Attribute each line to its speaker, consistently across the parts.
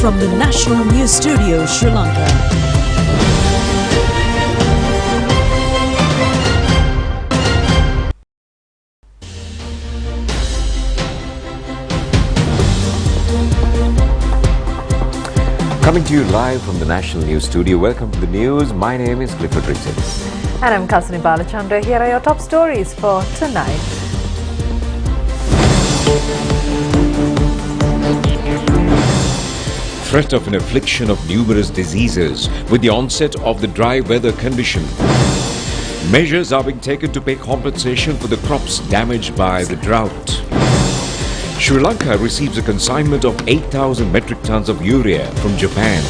Speaker 1: from the National News Studio, Sri Lanka.
Speaker 2: Coming to you live from the National News Studio. Welcome to the news. My name is Clifford Richards.
Speaker 3: And I'm Kasani Balachandra. Here are your top stories for tonight.
Speaker 4: Threat of an affliction of numerous diseases with the onset of the dry weather condition. Measures are being taken to pay compensation for the crops damaged by the drought. Sri Lanka receives a consignment of 8,000 metric tons of urea from Japan.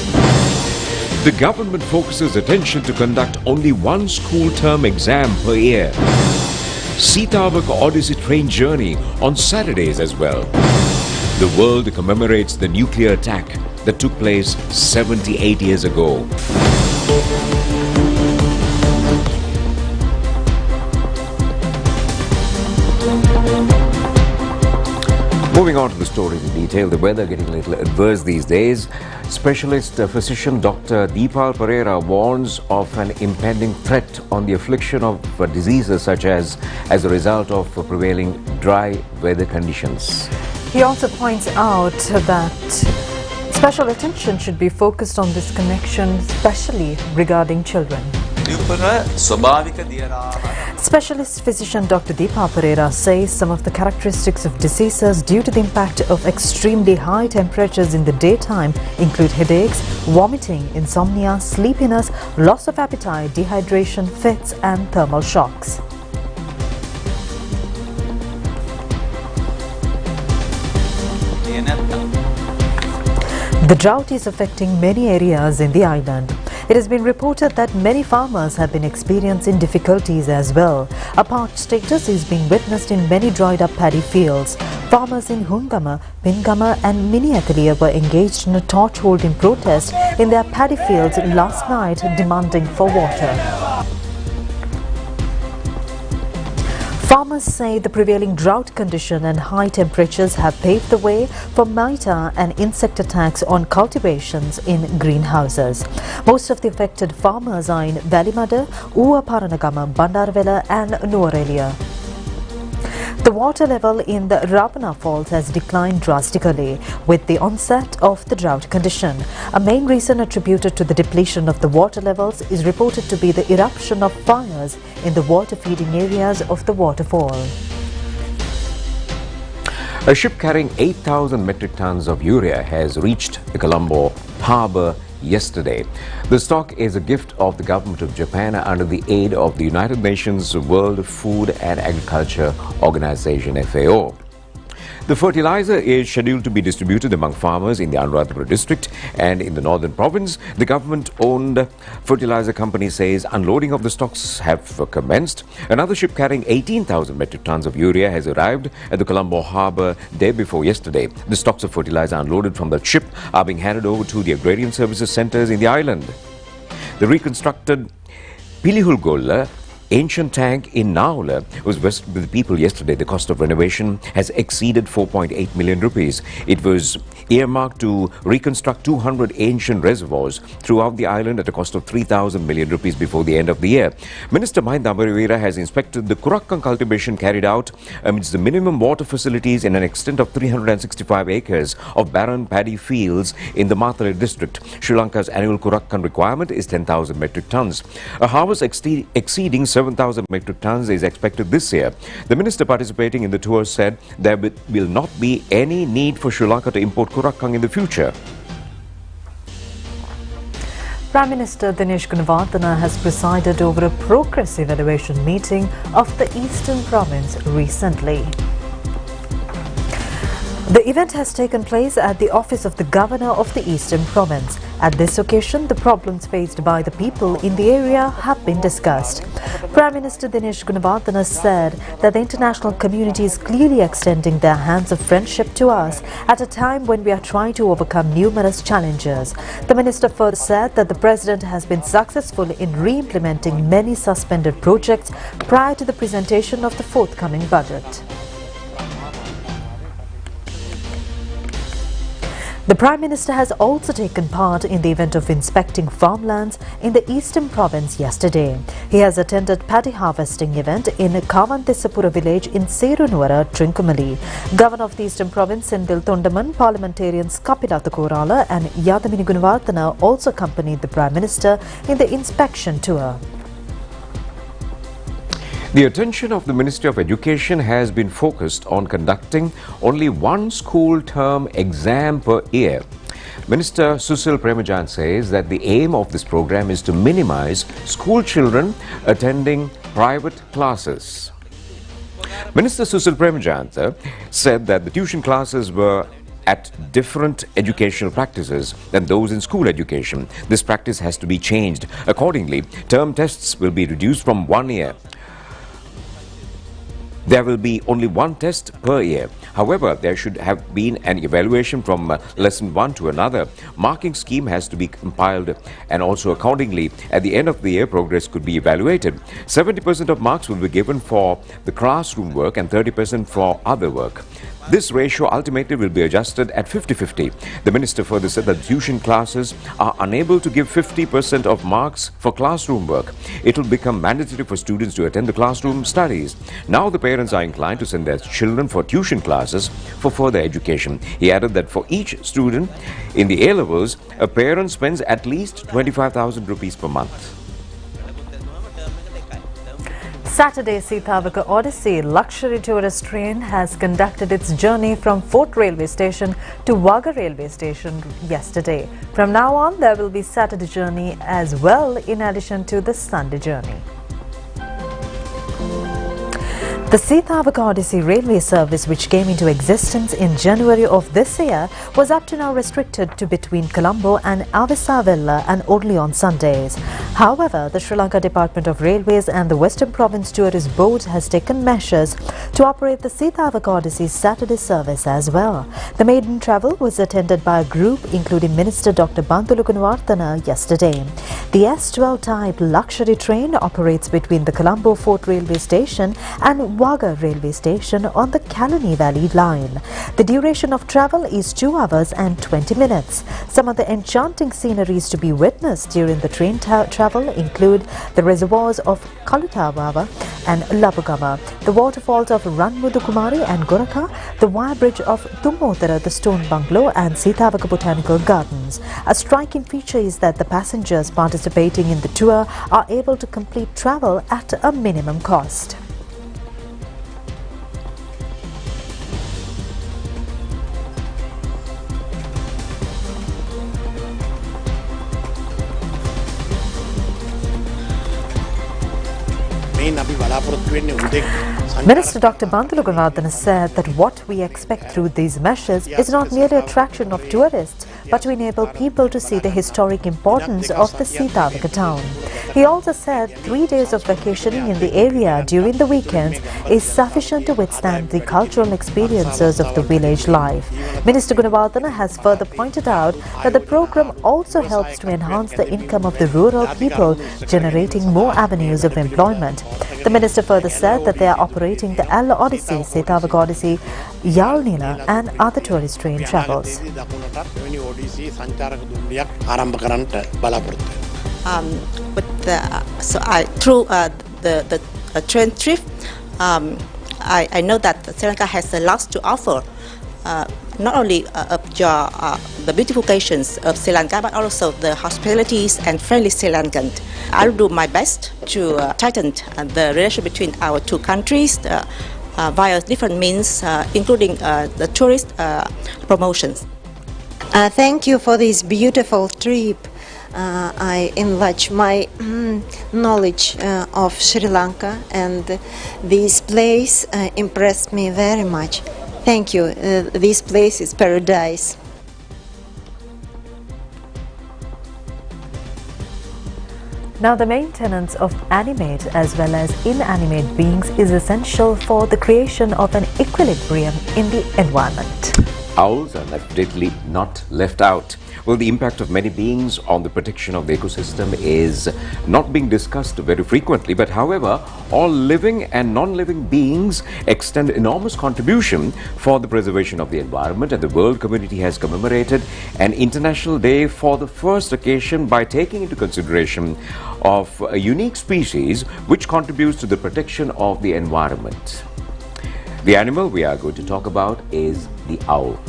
Speaker 4: The government focuses attention to conduct only one school term exam per year. Sitavaka Odyssey train journey on Saturdays as well. The world commemorates the nuclear attack that took place 78 years ago.
Speaker 2: Moving on to the stories in detail, the weather getting a little adverse these days. Specialist physician Dr. Deepal Pereira warns of an impending threat on the affliction of diseases such as a result of prevailing dry weather conditions.
Speaker 3: He also points out that special attention should be focused on this connection, especially regarding children. Specialist physician Dr. Deepal Pereira says some of the characteristics of diseases due to the impact of extremely high temperatures in the daytime include headaches, vomiting, insomnia, sleepiness, loss of appetite, dehydration, fits and thermal shocks. The drought is affecting many areas in the island. It has been reported that many farmers have been experiencing difficulties as well. A parched status is being witnessed in many dried up paddy fields. Farmers in Hungama, Pingama and Miniathalia were engaged in a torch-holding protest in their paddy fields last night demanding for water. Farmers say the prevailing drought condition and high temperatures have paved the way for mite and insect attacks on cultivations in greenhouses. Most of the affected farmers are in Valimada, Uwa Paranagama, Bandarvela and Nuwarelia. The water level in the Ravana Falls has declined drastically with the onset of the drought condition. A main reason attributed to the depletion of the water levels is reported to be the eruption of fires in the water feeding areas of the waterfall.
Speaker 2: A ship carrying 8,000 metric tons of urea has reached the Colombo harbour yesterday. The stock is a gift of the government of Japan under the aid of the United Nations World Food and Agriculture Organization FAO. The fertilizer is scheduled to be distributed among farmers in the Anuradhapura district and in the northern province. The government-owned fertilizer company says unloading of the stocks have commenced. Another ship carrying 18,000 metric tons of urea has arrived at the Colombo harbour day before yesterday. The stocks of fertilizer unloaded from the ship are being handed over to the agrarian services centres in the island. The reconstructed Pilihulgolla ancient tank in Naula was vested with the people yesterday. The cost of renovation has exceeded 4.8 million rupees. It was earmarked to reconstruct 200 ancient reservoirs throughout the island at a cost of 3,000 million rupees before the end of the year. Minister Mahinda Amaravira has inspected the Kurakkan cultivation carried out amidst the minimum water facilities in an extent of 365 acres of barren paddy fields in the Matale district. Sri Lanka's annual Kurakkan requirement is 10,000 metric tons. A harvest exceeding 7,000 metric tons is expected this year. The minister participating in the tour said there will not be any need for Sri Lanka to import Kurakkan in the future.
Speaker 3: Prime Minister Dinesh Gunawardena has presided over a progress evaluation meeting of the Eastern Province recently. The event has taken place at the office of the Governor of the Eastern Province. At this occasion, the problems faced by the people in the area have been discussed. Prime Minister Dinesh Gunawardena said that the international community is clearly extending their hands of friendship to us at a time when we are trying to overcome numerous challenges. The minister further said that the President has been successful in re-implementing many suspended projects prior to the presentation of the forthcoming budget. The Prime Minister has also taken part in the event of inspecting farmlands in the Eastern Province yesterday. He has attended paddy harvesting event in Kavantissapura village in Serunuwara, Trincomalee. Governor of the Eastern Province Senthil Thondaman, parliamentarians Kapilata Korala and Yadamini Gunawardena also accompanied the Prime Minister in the inspection tour.
Speaker 2: The attention of the Ministry of Education has been focused on conducting only one school term exam per year. Minister Susil Premajant says that the aim of this program is to minimize school children attending private classes. Minister Susil Premajant said that the tuition classes were at different educational practices than those in school education. This practice has to be changed. Accordingly, term tests will be reduced from 1 year. There will be only one test per year. However, there should have been an evaluation from lesson 1 to another. Marking scheme has to be compiled and also accordingly, at the end of the year, progress could be evaluated. 70% of marks will be given for the classroom work and 30% for other work. This ratio ultimately will be adjusted at 50-50. The minister further said that tuition classes are unable to give 50% of marks for classroom work. It will become mandatory for students to attend the classroom studies. Now the parents are inclined to send their children for tuition classes for further education. He added that for each student in the A-levels, a parent spends at least 25,000 rupees per month.
Speaker 3: Saturday Sithavaka Odyssey luxury tourist train has conducted its journey from Fort Railway Station to Wagah Railway Station yesterday. From now on, there will be Saturday journey as well in addition to the Sunday journey. The Sithavaka Odyssey railway service, which came into existence in January of this year, was up to now restricted to between Colombo and Avisavilla and only on Sundays. However, the Sri Lanka Department of Railways and the Western Province Tourist Board has taken measures to operate the Sithavaka Odyssey Saturday service as well. The maiden travel was attended by a group including Minister Dr. Bantulu Gunawardena yesterday. The S12 type luxury train operates between the Colombo Fort Railway Station and Wagah Railway Station on the Kalani Valley line. The duration of travel is 2 hours and 20 minutes. Some of the enchanting sceneries to be witnessed during the train travel include the reservoirs of Kalutavawa and Labugama, the waterfalls of Ranmudukumari and Goraka, the wire bridge of Tummotara, the stone bungalow and Sithavaka Botanical Gardens. A striking feature is that the passengers participating in the tour are able to complete travel at a minimum cost. Minister Dr. Bantulu Gunawardena said that what we expect through these measures is not merely attraction of tourists, but to enable people to see the historic importance of the Sithavaka town. He also said 3 days of vacationing in the area during the weekends is sufficient to withstand the cultural experiences of the village life. Minister Gunawardena has further pointed out that the program also helps to enhance the income of the rural people, generating more avenues of employment. The minister further said that they are operating the Alla Odyssey, Sithavaka Odyssey, Yalnila and other tourist train travels.
Speaker 5: Through the train trip, I know that Sri Lanka has a lot to offer, not only the beautifications of Sri Lanka, but also the hospitalities and friendly Sri Lankan. I'll do my best to tighten the relation between our two countries via different means, including the tourist promotions.
Speaker 6: Thank you for this beautiful trip. I enlarge my knowledge of Sri Lanka, and this place impressed me very much. Thank you. This place is paradise.
Speaker 3: Now, the maintenance of animate as well as inanimate beings is essential for the creation of an equilibrium in the environment.
Speaker 2: owls are definitely not left out. Well, the impact of many beings on the protection of the ecosystem is not being discussed very frequently, but however, all living and non-living beings extend enormous contribution for the preservation of the environment, and the world community has commemorated an International Day for the first occasion by taking into consideration of a unique species which contributes to the protection of the environment. The animal we are going to talk about is the owl.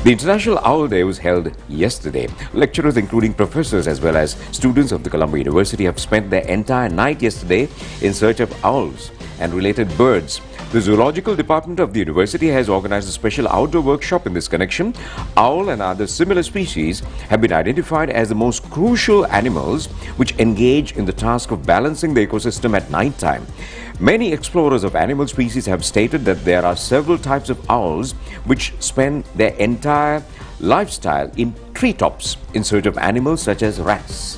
Speaker 2: The International Owl Day was held yesterday. Lecturers, including professors as well as students of the Colombo University, have spent their entire night yesterday in search of owls and related birds. The Zoological Department of the university has organized a special outdoor workshop in this connection. Owl and other similar species have been identified as the most crucial animals which engage in the task of balancing the ecosystem at night time. Many explorers of animal species have stated that there are several types of owls which spend their entire lifestyle in treetops in search of animals such as rats.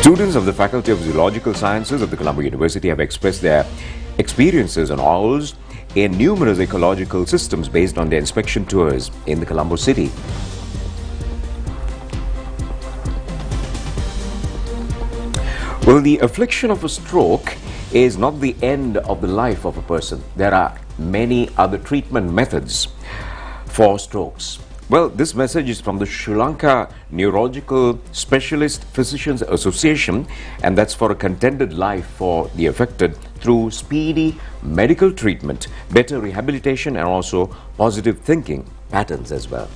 Speaker 2: Students of the Faculty of Zoological Sciences of the Colombo University have expressed their experiences on owls in numerous ecological systems based on their inspection tours in the Colombo city. Well, the affliction of a stroke is not the end of the life of a person. There are many other treatment methods for strokes. Well, this message is from the Sri Lanka Neurological Specialist Physicians Association, and that's for a contented life for the affected through speedy medical treatment, better rehabilitation, and also positive thinking patterns as well.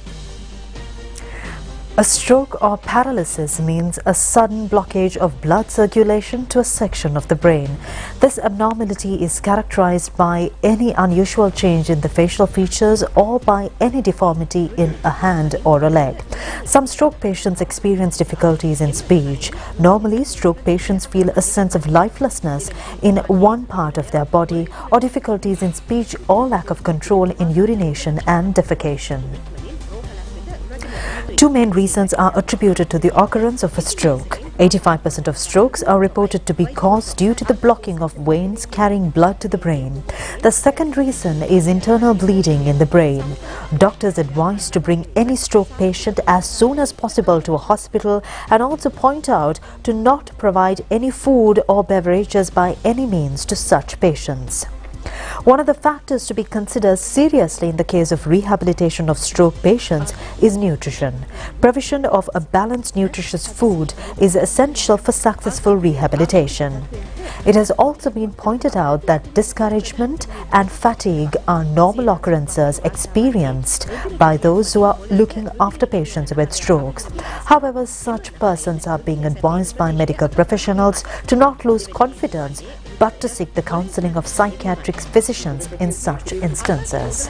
Speaker 3: A stroke or paralysis means a sudden blockage of blood circulation to a section of the brain. This abnormality is characterized by any unusual change in the facial features or by any deformity in a hand or a leg. Some stroke patients experience difficulties in speech. Normally, stroke patients feel a sense of lifelessness in one part of their body or difficulties in speech or lack of control in urination and defecation. Two main reasons are attributed to the occurrence of a stroke. 85% of strokes are reported to be caused due to the blocking of veins carrying blood to the brain. The second reason is internal bleeding in the brain. Doctors advise to bring any stroke patient as soon as possible to a hospital and also point out to not provide any food or beverages by any means to such patients. One of the factors to be considered seriously in the case of rehabilitation of stroke patients is nutrition. Provision of a balanced nutritious food is essential for successful rehabilitation. It has also been pointed out that discouragement and fatigue are normal occurrences experienced by those who are looking after patients with strokes. However, such persons are being advised by medical professionals to not lose confidence but to seek the counseling of psychiatric physicians in such instances.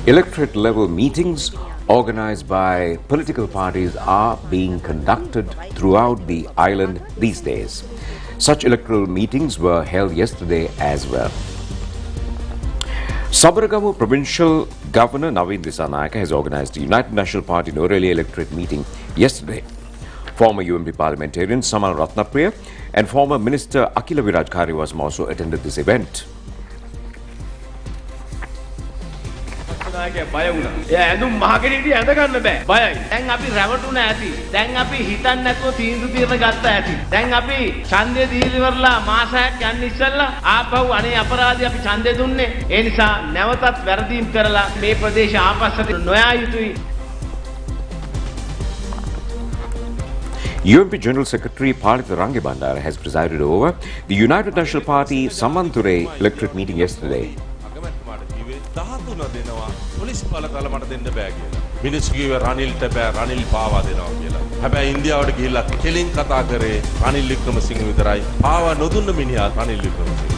Speaker 2: Electorate-level meetings organized by political parties are being conducted throughout the island these days. Such electoral meetings were held yesterday as well. Sabaragamu Provincial Governor Naveen Disanayake has organized a United National Party Noreli electorate meeting yesterday. Former UMP parliamentarian Samal Ratnapriya and former Minister Akila Viraj Kariwasam also attended this event.
Speaker 7: බය වුණා. එයා ඇඳුම් මහගෙන හිටිය ඇඳ ගන්න බෑ. බයයි. දැන් අපි රැවටුණා ඇති. දැන් අපි හිතන්නේ නැතුව තීන්දුව తీරන ගත්තා ඇති. දැන් අපි ඡන්දය දීලිවරලා මාසයක් යන්න ඉස්සෙල්ලා ආපහු අනේ අපරාධي අපි ඡන්දය දුන්නේ. ඒ නිසා නැවතත් වැරදීම් කරලා මේ ප්‍රදේශ ආපස්සට නොයා යුතුයි.
Speaker 2: UMP General Secretary Palitha Range Bandara has presided over the United National Party Samanture electorate meeting yesterday.
Speaker 8: Police බලතල මට දෙන්න බෑ කියලා. මිනිස්සු කිව්වේ රනිල්ට බෑ රනිල් පාවා දෙනවා කියලා. හැබැයි ඉන්දියාවට ගිහිල්ලා කෙලින් කතා කරේ රනිල් වික්‍රමසිංහ විතරයි. පාවා නොදුන්න මිනිහා Ranil Wickremesinghe.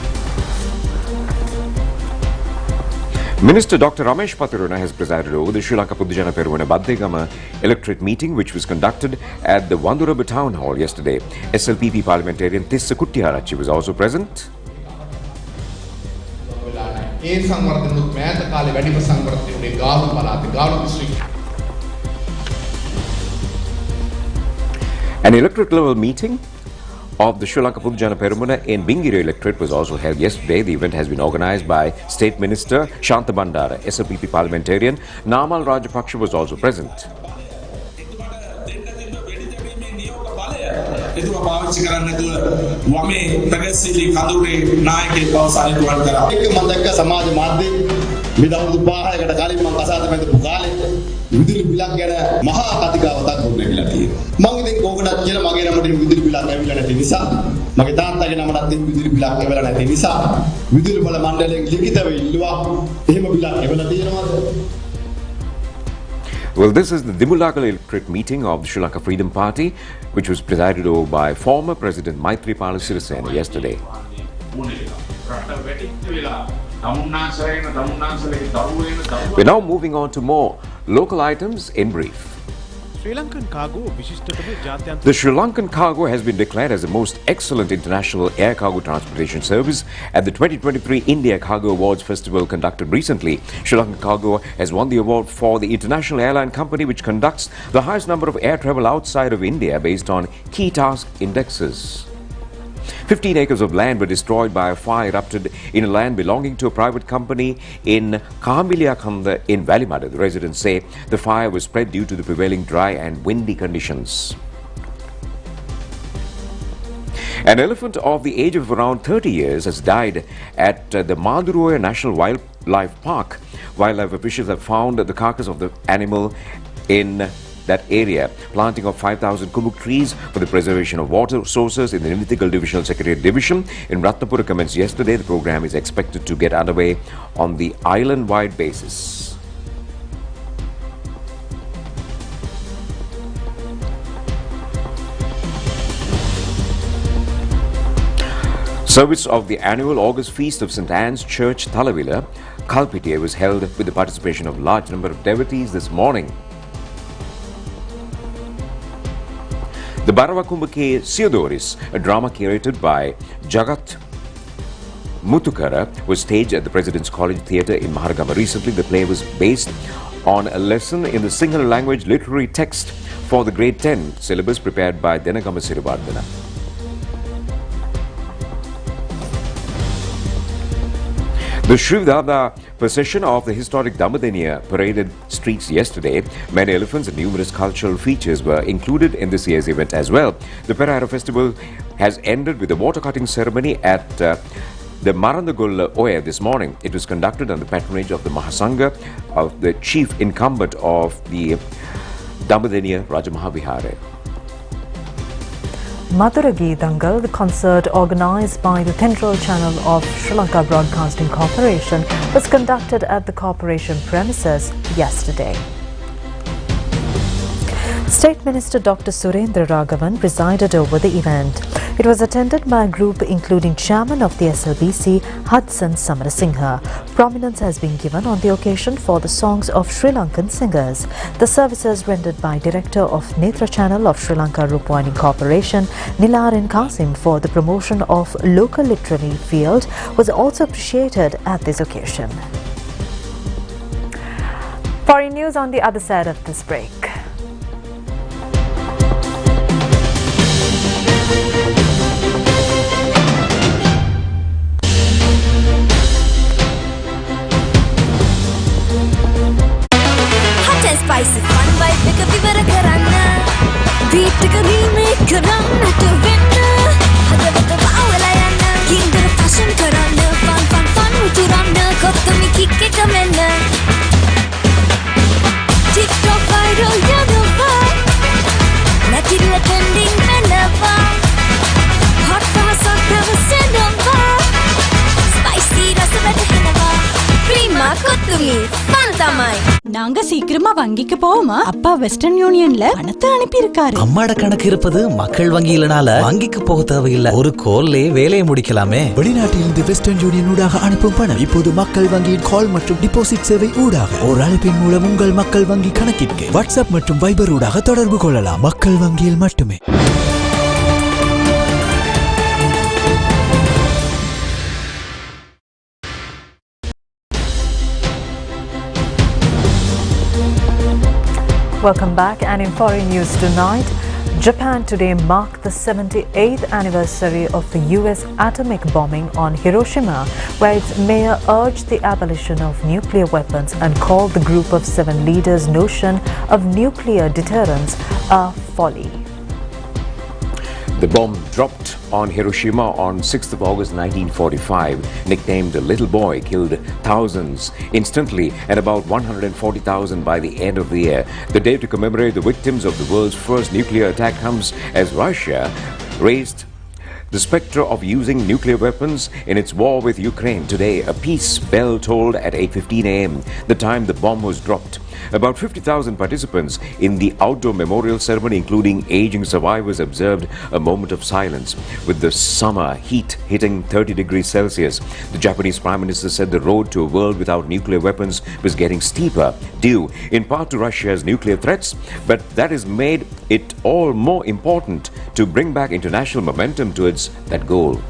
Speaker 2: Minister Dr. Ramesh Patiruna has presided over the Sri Lanka Pudujana Peruwana Baddegama electorate meeting which was conducted at the Wanduraba Town Hall yesterday. SLPP parliamentarian Tissa Kuttiarachchi was also present.
Speaker 9: ඒ සංවර්ධනුත් මෑත කාලේ වැඩිම සංවර්ධනය උනේ ගාලු පළාතේ ගාලු දිස්ත්‍රික්කය.
Speaker 2: An electorate level meeting of the Sri Lanka Pudujana Peramuna in Bingiri electorate was also held yesterday. The event has been organised by State Minister Shantha Bandara. SLPP parliamentarian Namal Rajapaksa was also present.
Speaker 10: පාවිච්චි කරන්නේ නැතුව වමේ පැවැසිලි කඳුරේ නායකයෙක් බව සාහිත්‍යවත් කරා. ඒක මම දැක්ක සමාජ මාධ්‍යයේ විදවුරු 5කට කලින් මම කසාද බැඳපු කාලේ විදුලි බිලක් ගැන මහා කතිකාවතක් ගොඩනැගිලා තියෙනවා. මම ඉතින් කෝකටත් කියලා මගේ නමට විදුලි බිලක් ඇවිල්ලා නැති නිසා මගේ තාත්තාගේ නමටත් විදුලි බිලක් ඇවිල්ලා නැති නිසා විදුලි බල මණ්ඩලයෙන් ලිඛිතව ඉල්ලුවා එහෙම බිලක් ඇවිල්ලා තියෙනවද?
Speaker 2: Well, this is the Dimulakal electorate meeting of the Sri Lanka Freedom Party, which was presided over by former President Maithripala Sirisena yesterday. We're now moving on to more local items in brief. The Sri Lankan cargo has been declared as the most excellent international air cargo transportation service at the 2023 India Cargo Awards Festival conducted recently. Sri Lankan Cargo has won the award for the international airline company which conducts the highest number of air travel outside of India based on key task indexes. 15 acres of land were destroyed by a fire erupted in a land belonging to a private company in Kamiliakanda in Valimada. The residents say the fire was spread due to the prevailing dry and windy conditions. An elephant of the age of around 30 years has died at the Maduroya National Wildlife Park. Wildlife officials have found the carcass of the animal in that area. Planting of 5,000 kumuk trees for the preservation of water sources in the Nithikal Divisional Secretariat Division in Ratnapura commenced yesterday. The program is expected to get underway on the island-wide basis. Service of the annual August feast of St. Anne's Church, Thalavila, Kalpitiya was held with the participation of a large number of devotees this morning. The Baravakumbake Siodoris, a drama curated by Jagat Muthukara, was staged at the President's College Theatre in Maharagama. Recently, the play was based on a lesson in the Sinhala language literary text for the grade 10 syllabus prepared by Denagama Sirivardhana. The Shrivdada procession of the historic Damadeniya paraded streets yesterday. Many elephants and numerous cultural features were included in this year's event as well. The Perahara festival has ended with a water cutting ceremony at the Marandagulla Oya this morning. It was conducted under the patronage of the Mahasangha of the chief incumbent of the Damadeniya Rajamahavihara.
Speaker 3: Madhura Geetangal, the concert organised by the Central Channel of Sri Lanka Broadcasting Corporation, was conducted at the corporation premises yesterday. State Minister Dr. Surendra Raghavan presided over the event. It was attended by a group including Chairman of the SLBC, Hudson Samarasinghe. Prominence has been given on the occasion for the songs of Sri Lankan singers. The services rendered by Director of Netra Channel of Sri Lanka Rupavahini Corporation, Nilaran Kasim, for the promotion of local literary field was also appreciated at this occasion. Foreign news on the other side of this break.
Speaker 11: Spicy fun vibe එක විවර කරන්න beat එක remake කරන්නට වෙන්න හදවත වහවලා යන්න කින්දර fashion කරන්න fun උතුරන්න කොත්තමි kick එක මෙන්න TikTok viral යනවා නැතිල trending වෙනවා hot වෙනවා spicy රස වැටෙනවා prima කොත්තමි fun තමයි
Speaker 12: நாங்க சீக்கிரமா வங்கிக்கு போவோமா? அப்பா வெஸ்டர்ன் யூனியன்ல பணத்தை அனுப்பி இருக்காரு.
Speaker 13: அம்மாட கணக்கு இருப்பது மக்கள் வங்கியிலனால வங்கிக்கு போக தேவையில்லை. ஒரு கோல்லே வேலையை முடிக்கலாமே.
Speaker 14: வெளிநாட்டிலிருந்து வெஸ்டர்ன் யூனியன் ஊடாக அனுப்பும் பணம் இப்போது மக்கள் வங்கியின் கால் மற்றும் டிபாசிட் சேவை ஊடாக ஒரு அழைப்பின் மூலம் உங்கள் மக்கள் வங்கி கணக்கிற்கு வாட்ஸ்அப் மற்றும் வைபர் ஊடாக தொடர்பு கொள்ளலாம். மக்கள் வங்கியில் மட்டுமே.
Speaker 3: Welcome back, and in foreign news tonight, Japan today marked the 78th anniversary of the US atomic bombing on Hiroshima, where its mayor urged the abolition of nuclear weapons and called the Group of Seven leaders' notion of nuclear deterrence a folly.
Speaker 2: The bomb dropped on Hiroshima on 6th of August 1945, nicknamed the Little Boy, killed thousands instantly and about 140,000 by the end of the year. The day to commemorate the victims of the world's first nuclear attack comes as Russia raised the spectre of using nuclear weapons in its war with Ukraine. Today, a peace bell tolled at 8:15 a.m., the time the bomb was dropped. About 50,000 participants in the outdoor memorial ceremony, including aging survivors, observed a moment of silence. With the summer heat hitting 30 degrees Celsius, the Japanese Prime Minister said the road to a world without nuclear weapons was getting steeper, due in part to Russia's nuclear threats, but that has made it all more important to bring back international momentum towards that goal.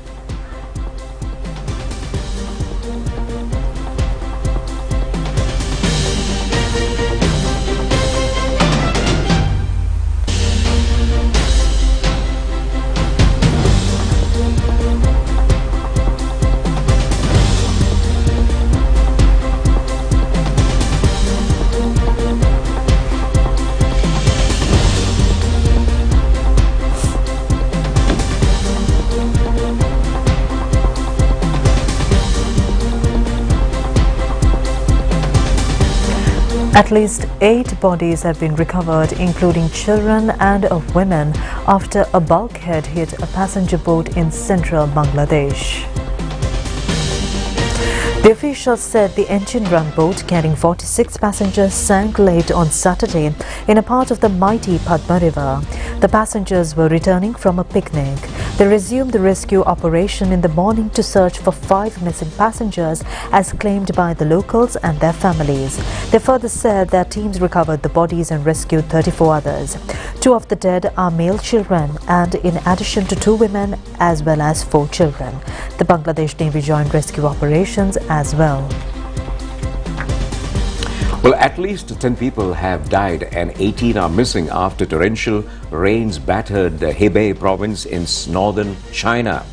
Speaker 3: At least 8 bodies have been recovered, including children and of women, after a bulkhead hit a passenger boat in central Bangladesh. The officials said the engine-run boat carrying 46 passengers sank late on Saturday in a part of the mighty Padma River. The passengers were returning from a picnic. They resumed the rescue operation in the morning to search for 5 missing passengers, as claimed by the locals and their families. They further said their teams recovered the bodies and rescued 34 others. 2 of the dead are male children, and in addition to 2 women as well as 4 children. The Bangladesh Navy joined rescue operations as well.
Speaker 2: Well, at least 10 people have died and 18 are missing after torrential rains battered the Hebei province in northern China.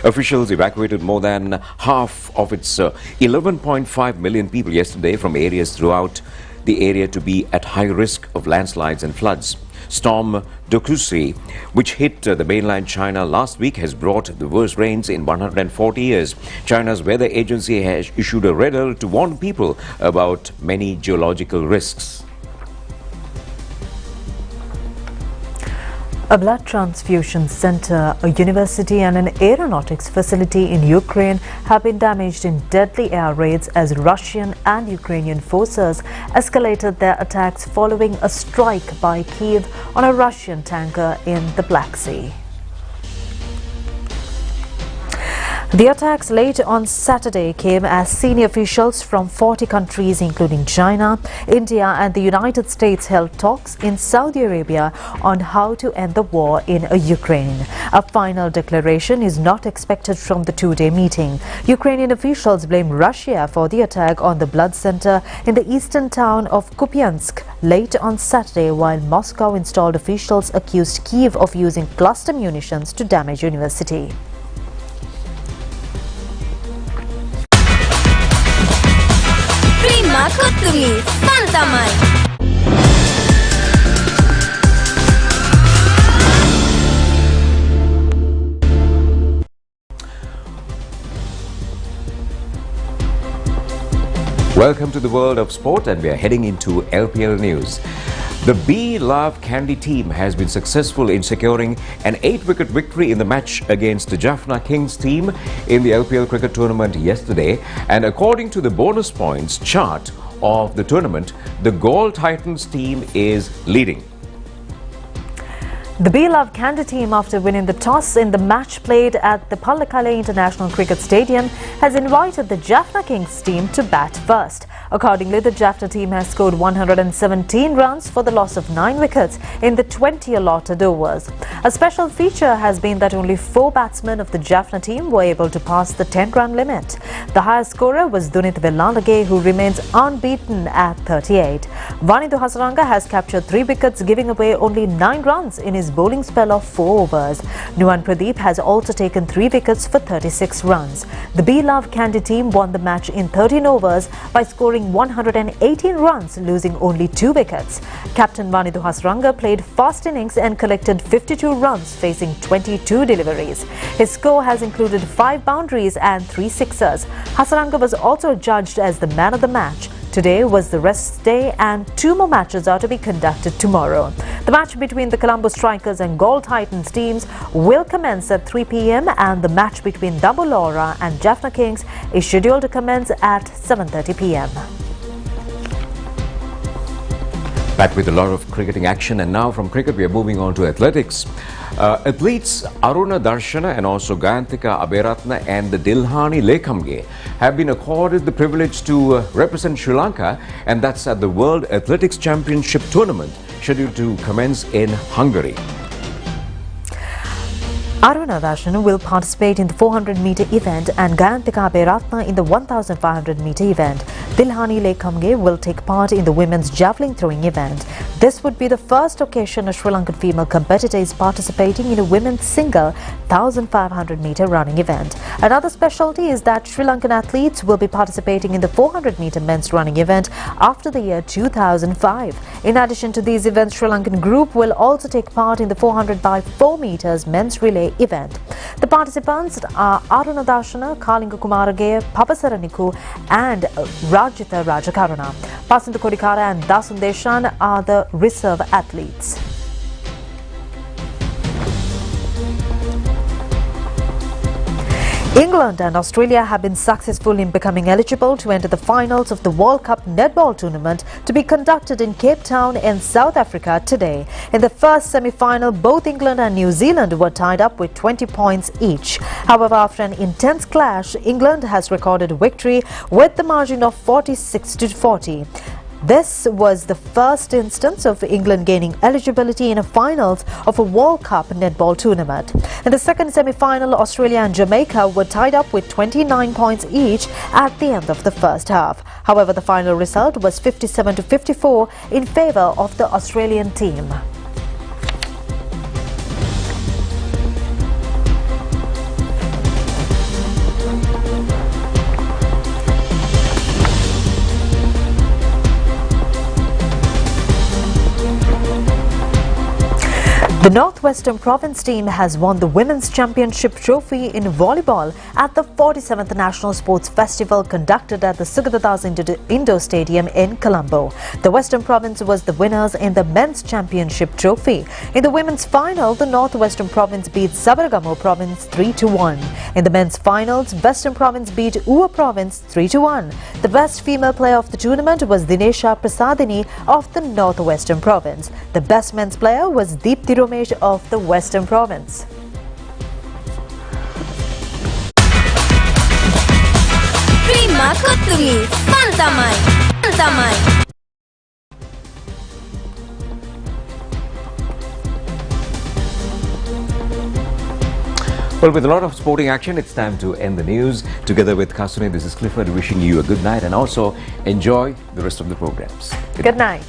Speaker 2: Officials evacuated more than half of its 11.5 million people yesterday from areas throughout the area to be at high risk of landslides and floods. Storm Dokusi, which hit the mainland China last week, has brought the worst rains in 140 years. China's weather agency has issued a red alert to warn people about many geological risks.
Speaker 3: A blood transfusion center, a university and an aeronautics facility in Ukraine have been damaged in deadly air raids as Russian and Ukrainian forces escalated their attacks following a strike by Kyiv on a Russian tanker in the Black Sea. The attacks late on Saturday came as senior officials from 40 countries, including China, India and the United States, held talks in Saudi Arabia on how to end the war in Ukraine. A final declaration is not expected from the 2-day meeting. Ukrainian officials blame Russia for the attack on the blood center in the eastern town of Kupiansk late on Saturday, while Moscow installed officials accused Kyiv of using cluster munitions to damage university.
Speaker 2: Welcome to the world of sport, and we are heading into LPL news. The B Love Candy team has been successful in securing an 8-wicket victory in the match against the Jaffna Kings team in the LPL cricket tournament yesterday, and according to the bonus points chart of the tournament, the Galle Titans team is leading.
Speaker 3: The beloved Kandy team, after winning the toss in the match played at the Pallakale International Cricket Stadium, has invited the Jaffna Kings team to bat first. Accordingly, the Jaffna team has scored 117 runs for the loss of 9 wickets in the 20 allotted overs. A special feature has been that only 4 batsmen of the Jaffna team were able to pass the 10-run limit. The highest scorer was Dunith Vellalage, who remains unbeaten at 38. Vanidhu Hasaranga has captured 3 wickets, giving away only 9 runs in his bowling spell of 4 overs. Nuwan Pradeep has also taken 3 wickets for 36 runs. The beloved Kandy team won the match in 13 overs by scoring 118 runs, losing only 2 wickets. Captain Vanidhu Hasaranga played fast innings and collected 52 runs, facing 22 deliveries. His score has included 5 boundaries and 3 sixers. Hasaranga was also judged as the man of the match. Today was the rest day and 2 more matches are to be conducted tomorrow. The match between the Colombo Strikers and Gold Titans teams will commence at 3 p.m. and the match between Double Laura and Jaffna Kings is scheduled to commence at 7:30 p.m.
Speaker 2: Back with a lot of cricketing action, and now from cricket we are moving on to athletics. Athletes Aruna Darshana and also Gayantika Aberatna and the Dilhani Lekhamge have been accorded the privilege to represent Sri Lanka, and that's at the World Athletics Championship tournament scheduled to commence in Hungary.
Speaker 3: Aruna Darshana will participate in the 400-meter event and Gayantika Aberatna in the 1,500-meter event. Dilhani Lekhamge will take part in the women's javelin throwing event. This would be the first occasion a Sri Lankan female competitor is participating in a women's single 1,500-meter running event. Another specialty is that Sri Lankan athletes will be participating in the 400-meter men's running event after the year 2005. In addition to these events, Sri Lankan group will also take part in the 400 by 4 meters men's relay event. The participants are Aruna Darshana, Kalinga Kumarage, Papasaraniku and Rajita Rajakaruna. Pasindu Kodikara and Dasun Deshan are the reserve athletes. England and Australia have been successful in becoming eligible to enter the finals of the World Cup netball tournament to be conducted in Cape Town in South Africa today. In the first semi-final, both England and New Zealand were tied up with 20 points each. However, after an intense clash, England has recorded victory with the margin of 46-40. This was the first instance of England gaining eligibility in a finals of a World Cup netball tournament. In the second semi-final, Australia and Jamaica were tied up with 29 points each at the end of the first half. However, the final result was 57-54 in favour of the Australian team. The Northwestern Province team has won the Women's Championship trophy in volleyball at the 47th National Sports Festival conducted at the Sugatadas Indoor Stadium in Colombo. The Western Province was the winners in the Men's Championship trophy. In the women's final, the Northwestern Province beat Sabaragamo Province 3-1. In the men's finals, Western Province beat Ua Province 3-1. The best female player of the tournament was Dinesha Prasadini of the Northwestern Province. The best men's player was Deepthi Romesh of the Western Province.
Speaker 11: Terima Kutumi, Pantamai, Pantamai.
Speaker 2: Well, with a lot of sporting action, it's time to end the news. Together with Kasune, this is Clifford wishing you a good night and also enjoy the rest of the programs.
Speaker 3: Good night.